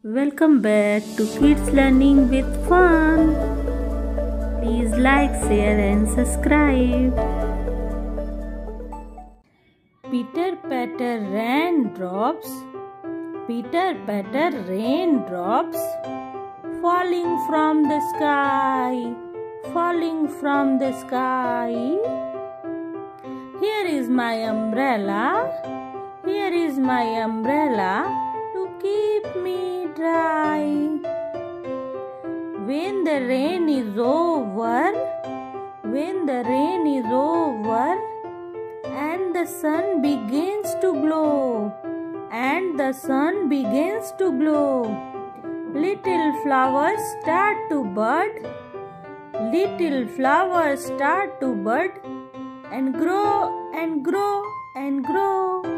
Welcome back to Kids Learning with Fun. Please like, share and subscribe. Pitter patter raindrops, pitter patter raindrops, falling from the sky, falling from the sky. Here is my umbrella, here is my umbrella to keep me dry. When the rain is over, when the rain is over, and the sun begins to glow, and the sun begins to glow, little flowers start to bud, little flowers start to bud, and grow and grow and grow.